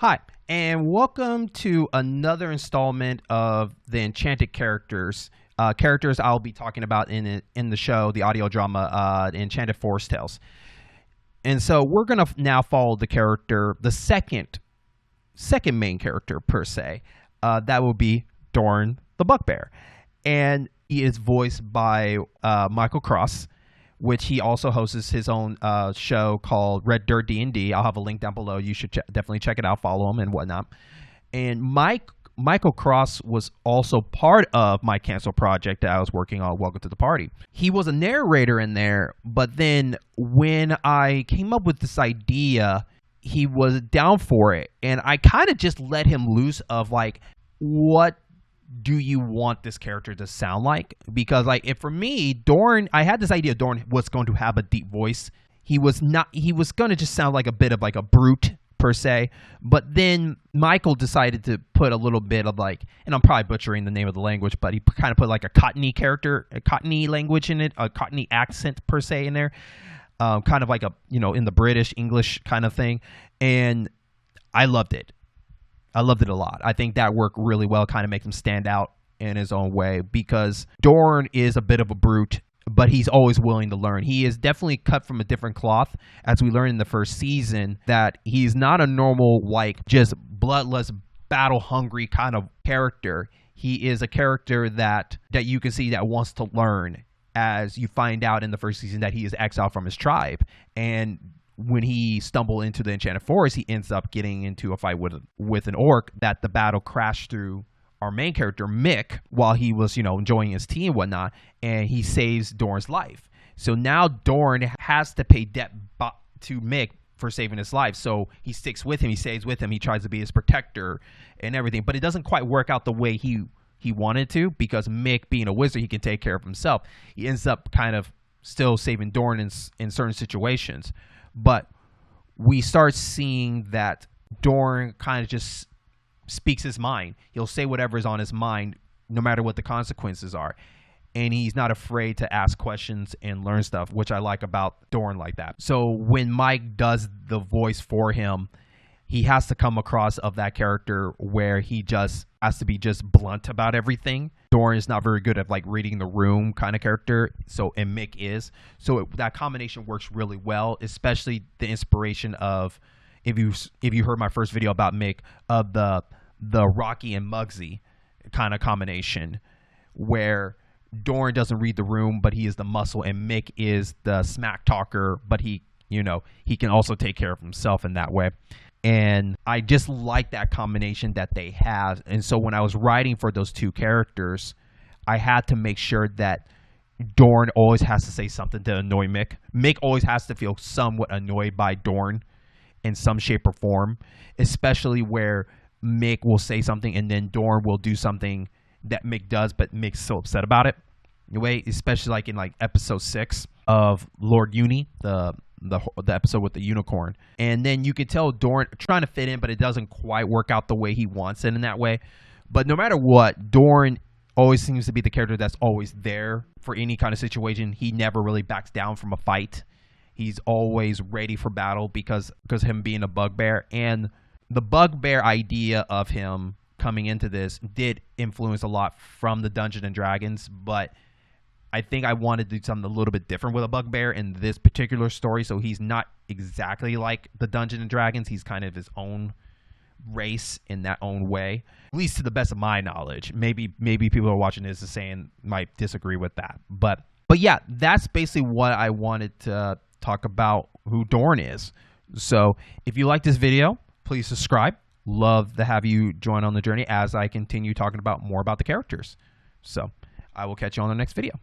Hi, and welcome to another installment of the Enchanted characters. Characters I'll be talking about in the show, the audio drama, Enchanted Forest Tales. And so we're gonna now follow the character, the second main character per se. That will be Dorn the Bugbear, and he is voiced by Michael Cross, which he also hosts his own show called Red Dirt D&D. I'll have a link down below. You should definitely check it out, follow him and whatnot. And Michael Cross was also part of my cancel project that I was working on, Welcome to the Party. He was a narrator in there, but then when I came up with this idea, he was down for it. And I kind of just let him loose of like, what do you want this character to sound like? Because like, for me, Dorn, I had this idea Dorn was going to have a deep voice. He was going to just sound like a bit of like a brute per se. But then Michael decided to put a little bit of like, and I'm probably butchering the name of the language, but he kind of put like a Cockney character, a Cockney language in it, a Cockney accent per se in there. Kind of like a, in the British English kind of thing. And I loved it. I loved it a lot. I think that worked really well, kind of makes him stand out in his own way, because Dorn is a bit of a brute, but he's always willing to learn. He is definitely cut from a different cloth, as we learned in the first season, that he's not a normal, like, just bloodless, battle-hungry kind of character. He is a character that you can see that wants to learn, as you find out in the first season that he is exiled from his tribe. And when he stumbled into the Enchanted Forest, he ends up getting into a fight with an orc that the battle crashed through our main character, Mick, while he was, enjoying his tea and whatnot, and he saves Dorn's life. So now Dorn has to pay debt to Mick for saving his life. So he sticks with him, he stays with him, he tries to be his protector and everything, but it doesn't quite work out the way he wanted to, because Mick, being a wizard, he can take care of himself. He ends up kind of still saving Dorn in certain situations. But we start seeing that Dorn kind of just speaks his mind. He'll say whatever is on his mind, no matter what the consequences are. And he's not afraid to ask questions and learn stuff, which I like about Dorn like that. So when Mike does the voice for him, he has to come across of that character where he just has to be just blunt about everything. Dorn is not very good at like reading the room kind of character, and Mick is. So that combination works really well, especially the inspiration of, if you heard my first video about Mick, of the Rocky and Muggsy kind of combination, where Dorn doesn't read the room, but he is the muscle, and Mick is the smack talker, but he can also take care of himself in that way. And I just like that combination that they have. And so when I was writing for those two characters, I had to make sure that Dorn always has to say something to annoy Mick. Mick always has to feel somewhat annoyed by Dorn in some shape or form, especially where Mick will say something and then Dorn will do something that Mick does, but Mick's so upset about it. Anyway, especially like in like episode 6 of Lord Uni, the episode with the unicorn. And then you could tell Dorn trying to fit in, but it doesn't quite work out the way he wants it in that way. But no matter what, Dorn always seems to be the character that's always there for any kind of situation. He never really backs down from a fight. He's always ready for battle because him being a bugbear. And the bugbear idea of him coming into this did influence a lot from the Dungeons and Dragons, but I think I wanted to do something a little bit different with a bugbear in this particular story. So he's not exactly like the Dungeons and Dragons. He's kind of his own race in that own way, at least to the best of my knowledge. Maybe people who are watching this is saying might disagree with that. But yeah, that's basically what I wanted to talk about who Dorn is. So if you like this video, please subscribe. Love to have you join on the journey as I continue talking about more about the characters. So I will catch you on the next video.